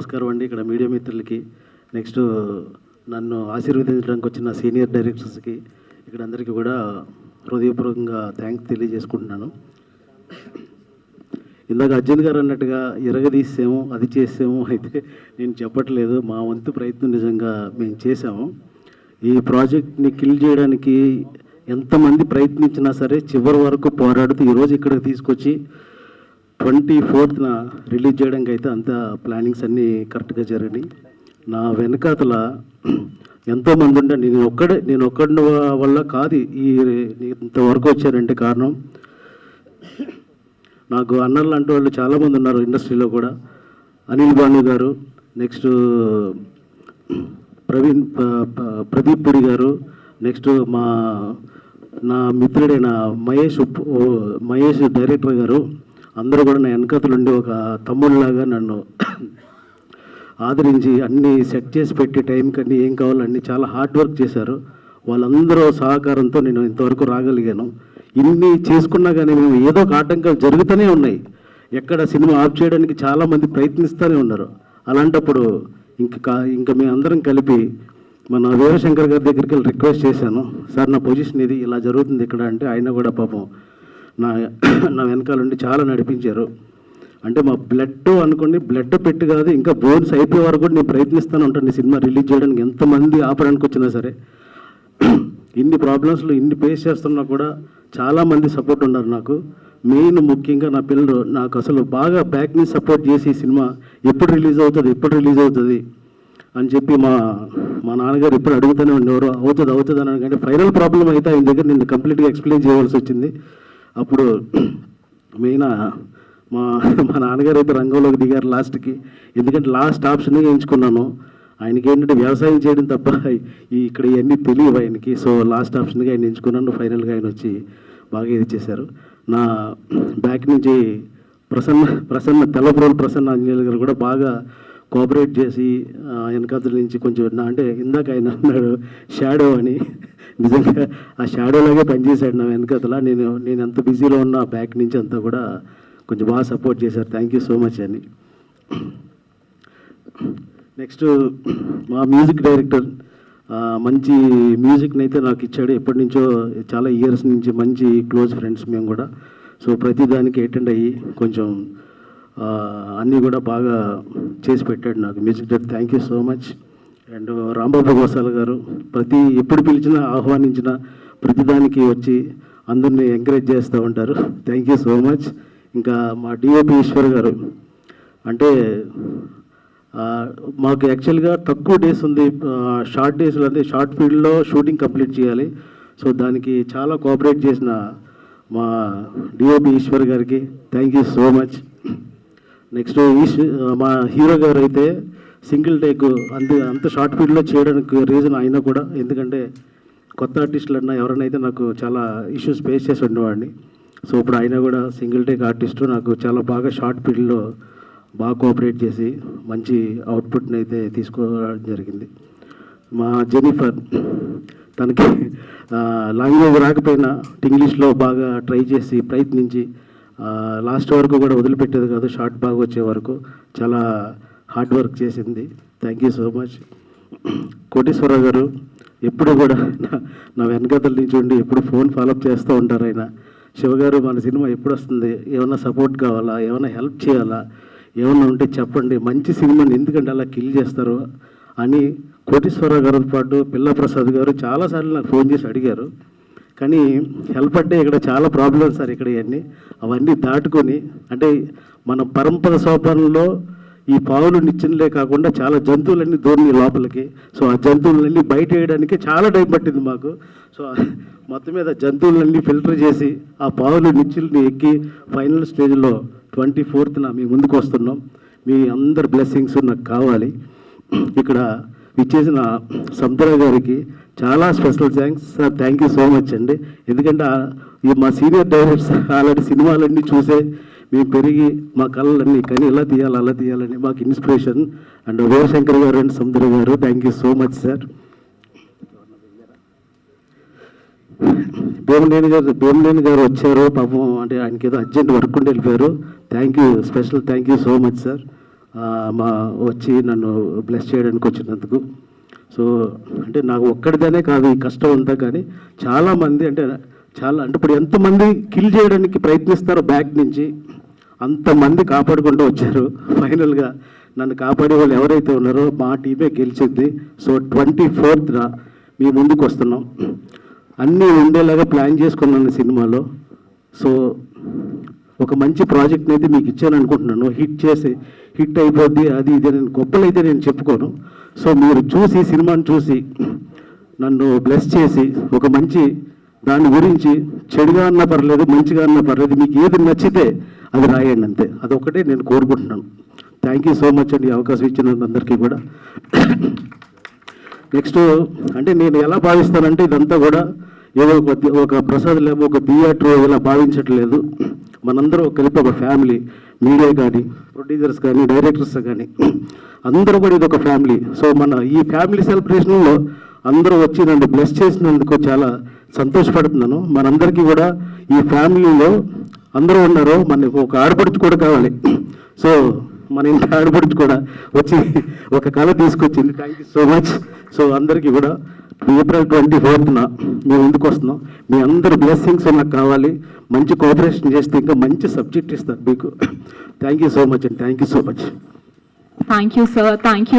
నమస్కారం అండి. ఇక్కడ మీడియా మిత్రులకి, నెక్స్ట్ నన్ను ఆశీర్వదించడానికి వచ్చిన సీనియర్ డైరెక్టర్స్కి, ఇక్కడ అందరికీ కూడా హృదయపూర్వకంగా థ్యాంక్స్ తెలియజేసుకుంటున్నాను. ఇందాక అర్జున్ గారు అన్నట్టుగా ఇరగదీసాము, అది చేసాము అయితే నేను చెప్పట్లేదు. మా వంతు ప్రయత్నం నిజంగా మేము చేసాము. ఈ ప్రాజెక్ట్ని కిల్ చేయడానికి ఎంతమంది ప్రయత్నించినా సరే చివరి వరకు పోరాడుతూ ఈరోజు ఇక్కడికి తీసుకొచ్చి 24th రిలీజ్ చేయడానికి అయితే అంత ప్లానింగ్స్ అన్నీ కరెక్ట్గా జరిగినాయి. నా వెనకాతల ఎంతోమంది ఉంటే నేను ఒక్కడి వల్ల కాదు ఇంతవరకు వచ్చారంటే కారణం నాకు అన్నలు లాంటి వాళ్ళు చాలామంది ఉన్నారు ఇండస్ట్రీలో కూడా. అనిల్ భాను గారు, నెక్స్ట్ ప్రదీప్ పుడి గారు, నెక్స్ట్ నా మిత్రుడైన మహేష్ డైరెక్టర్ గారు, అందరూ కూడా నా వెనకతలు ఉండి ఒక తమ్ముళ్ళలాగా నన్ను ఆదరించి అన్నీ సెట్ చేసి పెట్టి టైంకి అన్నీ ఏం కావాలో అన్నీ చాలా హార్డ్ వర్క్ చేశారు. వాళ్ళందరూ సహకారంతో నేను ఇంతవరకు రాగలిగాను. ఇన్ని చేసుకున్నా కానీ మేము ఏదో ఒక ఆటంకాలు జరుగుతూనే ఉన్నాయి. ఎక్కడ సినిమా ఆఫ్ చేయడానికి చాలామంది ప్రయత్నిస్తూనే ఉన్నారు. అలాంటప్పుడు ఇంకా మేము అందరం కలిపి మన వీరశంకర్ గారి దగ్గరికి వెళ్ళి రిక్వెస్ట్ చేశాను, సార్ నా పొజిషన్ ఇది ఇలా జరుగుతుంది ఇక్కడ అంటే ఆయన కూడా పాపం నా వెనకాలండి చాలా నడిపించారు. అంటే మా బ్లడ్ అనుకోండి, బ్లడ్ పెట్టి కాదు ఇంకా బోన్స్ అయిపోయే వరకు కూడా నేను ప్రయత్నిస్తూనే ఉంటాను సినిమా రిలీజ్ చేయడానికి. ఎంతమంది ఆపడానికి వచ్చినా సరే, ఇన్ని ప్రాబ్లమ్స్లో ఇన్ని ఫేస్ చేస్తున్నా కూడా చాలామంది సపోర్ట్ ఉన్నారు నాకు. మెయిన్ ముఖ్యంగా నా పిల్లలు నాకు అసలు బాగా బ్యాక్ నుంచి సపోర్ట్ చేసి సినిమా ఎప్పుడు రిలీజ్ అవుతుంది అని చెప్పి మా నాన్నగారు ఎప్పుడు అడుగుతూనే ఉండేవారు, అవుతుంది అని. అంటే ఫైనల్ ప్రాబ్లం అయితే ఆయన దగ్గర నేను కంప్లీట్గా ఎక్స్ప్లెయిన్ చేయవలసి వచ్చింది. అప్పుడు మెయిన్ మా నాన్నగారు అయితే రంగంలోకి దిగారు లాస్ట్కి. ఎందుకంటే లాస్ట్ ఆప్షన్గా ఎంచుకున్నాను. ఆయనకి ఏంటంటే వ్యవసాయం చేయడం తప్ప ఇక్కడ ఇవన్నీ తెలియవు ఆయనకి. సో లాస్ట్ ఆప్షన్గా ఆయన ఎంచుకున్నాను. ఫైనల్గా ఆయన వచ్చి బాగా ఇది చేశారు. నా బ్యాక్ నుంచి ప్రసన్న తెల్లపురోలు ప్రసన్న ఆంజనేయులు గారు కూడా బాగా కోఆపరేట్ చేసి వెనకాతల నుంచి కొంచెం అంటే ఇందాక ఆయన అన్నాడు షాడో అని, నిజంగా ఆ షాడోలాగే పనిచేశాడు నా వెనకాతల. నేను ఎంత బిజీలో ఉన్నా బ్యాక్ నుంచి అంతా కూడా కొంచెం బాగా సపోర్ట్ చేశారు. థ్యాంక్ యూ సో మచ్ అని. నెక్స్ట్ మా మ్యూజిక్ డైరెక్టర్ మంచి మ్యూజిక్ని అయితే నాకు ఇచ్చాడు. ఎప్పటి నుంచో చాలా ఇయర్స్ నుంచి మంచి క్లోజ్ ఫ్రెండ్స్ మేము కూడా. సో ప్రతిదానికి అటెండ్ అయ్యి కొంచెం అన్నీ కూడా బాగా చేసి పెట్టాడు నాకు music director. Thank you so much. And Rambabu Gosala గారు ఎప్పుడు పిలిచినా ఆహ్వానించిన ప్రతిదానికి వచ్చి అందరినీ ఎంకరేజ్ చేస్తూ ఉంటారు. Thank you so much. ఇంకా మా డిఓపి ఈశ్వర్ గారు అంటే మాకు యాక్చువల్గా తక్కువ డేస్ ఉంది, షార్ట్ డేస్లో అంటే షార్ట్ ఫీల్డ్లో షూటింగ్ కంప్లీట్ చేయాలి. సో దానికి చాలా కోఆపరేట్ చేసిన మా డిఓపి ఈశ్వర్ గారికి thank you so much. Next మా హీరో గారు అయితే సింగిల్ టేక్ అంత షార్ట్ ఫీల్డ్లో చేయడానికి రీజన్ ఆయన కూడా. ఎందుకంటే కొత్త ఆర్టిస్టులు అన్నా ఎవరైనా అయితే నాకు చాలా ఇష్యూస్ ఫేస్ చేసి ఉండేవాడిని. సో ఇప్పుడు ఆయన కూడా సింగిల్ టేక్ ఆర్టిస్టు నాకు చాలా బాగా షార్ట్ ఫీల్డ్లో బాగా కోఆపరేట్ చేసి మంచి అవుట్పుట్ని అయితే తీసుకోవడం జరిగింది. మా జెనిఫర్ తనకి లాంగ్వేజ్ రాకపోయినా ఇంగ్లీష్లో బాగా ట్రై చేసి ప్రయత్నించి లాస్ట్ వరకు కూడా వదిలిపెట్టేది కాదు, షార్ట్ బాగా వచ్చే వరకు చాలా హార్డ్ వర్క్ చేసింది. Thank you so much. Koteswararao గారు ఎప్పుడు కూడా నా వెనకతల నుంచి ఉండి ఎప్పుడు ఫోన్ ఫాలోఅప్ చేస్తూ ఉంటారు ఆయన. శివగారు మన సినిమా ఎప్పుడు వస్తుంది, ఏమైనా సపోర్ట్ కావాలా, ఏమైనా హెల్ప్ చేయాలా, ఏమన్నా ఉంటే చెప్పండి, మంచి సినిమాని ఎందుకంటే అలా కిల్ చేస్తారు అని కోటేశ్వరరావు గారితో పాటు పిల్లప్రసాద్ గారు చాలాసార్లు నాకు ఫోన్ చేసి అడిగారు. కానీ హెల్ప్ అంటే ఇక్కడ చాలా ప్రాబ్లమ్స్ సార్ ఇక్కడ అవన్నీ దాటుకొని అంటే మన పరంపర సోపానంలో ఈ పావులు నిచ్చెనలే కాకుండా చాలా జంతువులన్నీ దూరినాయి లోపలికి. సో ఆ జంతువులన్నీ బయట వేయడానికి చాలా టైం పట్టింది మాకు. సో మొత్తం మీద జంతువులన్నీ ఫిల్టర్ చేసి ఆ పావులు నిచ్చెల్ని ఎక్కి ఫైనల్ స్టేజ్లో 24th మీ ముందుకు వస్తున్నాం. మీ అందరి బ్లెస్సింగ్స్ నాకు కావాలి. ఇక్కడ ఇచ్చేసిన సముద్ర గారికి చాలా special thanks sir. Thank you so much అండి. ఎందుకంటే మా సీనియర్ డైరెక్టర్స్ అలాంటి సినిమాలన్నీ చూసే మేము పెరిగి మా కళలన్నీ కానీ ఇలా తీయాలి అలా తీయాలని మాకు ఇన్స్పిరేషన్. అండ్ వీరశంకర్ గారు అండ్ సముద్ర గారు thank you so much sir. Bhimaleni గారు వచ్చారు పాపం, అంటే ఆయనకి ఏదో అర్జెంట్ వర్క్ ఉండి వెళ్ళిపోయారు. Thank you, special thank you so much sir. వచ్చి నన్ను బ్లెస్ చేయడానికి వచ్చినందుకు. సో అంటే నాకు ఒక్కడిదనే కాదు ఈ కష్టం అంతా, కానీ చాలామంది అంటే ఇప్పుడు ఎంతమంది కిల్ చేయడానికి ప్రయత్నిస్తారో బ్యాక్ నుంచి అంతమంది కాపాడుకుంటూ వచ్చారు. ఫైనల్గా నన్ను కాపాడే వాళ్ళు ఎవరైతే ఉన్నారో మా టీమే గెలిచింది. సో 24th మీ ముందుకు వస్తున్నాం. అన్నీ ఉండేలాగా ప్లాన్ చేసుకున్నాను సినిమాలో. సో ఒక మంచి ప్రాజెక్ట్ని అయితే మీకు ఇచ్చాను అనుకుంటున్నాను. హిట్ అయిపోద్ది అది ఇది నేను గొప్పలైతే నేను చెప్పుకోను. సో మీరు చూసి సినిమాని చూసి నన్ను బ్లెస్ చేసి ఒక మంచి దాని గురించి చెడుగా అన్నా పర్లేదు, మంచిగా అన్నా పర్లేదు, మీకు ఏది నచ్చితే అది రాయండి అంతే. అదొకటే నేను కోరుకుంటున్నాను. థ్యాంక్ యూ సో మచ్ అండి, అవకాశం ఇచ్చినందుకు అందరికీ కూడా. నెక్స్ట్ అంటే నేను ఎలా భావిస్తానంటే ఇదంతా కూడా ఏదో ఒక ప్రసాద్ లేకపోతే ఒక థియేటర్ ఇలా భావించట్లేదు. మనందరూ కలిపి ఒక ఫ్యామిలీ, మీడియా కానీ ప్రొడ్యూసర్స్ కానీ డైరెక్టర్స్ కానీ అందరూ కూడా ఇది ఒక ఫ్యామిలీ. సో మన ఈ ఫ్యామిలీ సెలబ్రేషన్లో అందరూ వచ్చి నన్ను బ్లెస్ చేసినందుకు చాలా సంతోషపడుతున్నాను. మనందరికీ కూడా ఈ ఫ్యామిలీలో అందరూ ఉన్నారు, మనకు ఒక ఆడపడుచు కూడా కావాలి. సో మన ఇంటి ఆడపడుచు కూడా వచ్చి ఒక కళ తీసుకొచ్చింది. Thank you so much. So అందరికీ కూడా April 24th మేము ముందుకు వస్తున్నాం. మీ అందరు బ్లెస్సింగ్స్ నాకు కావాలి. మంచి కోఆపరేషన్ చేస్తే ఇంకా మంచి సబ్జెక్ట్ ఇస్తారు మీకు. థ్యాంక్ యూ సో మచ్ అండి. Thank you so much. Thank you, sir. Thank you.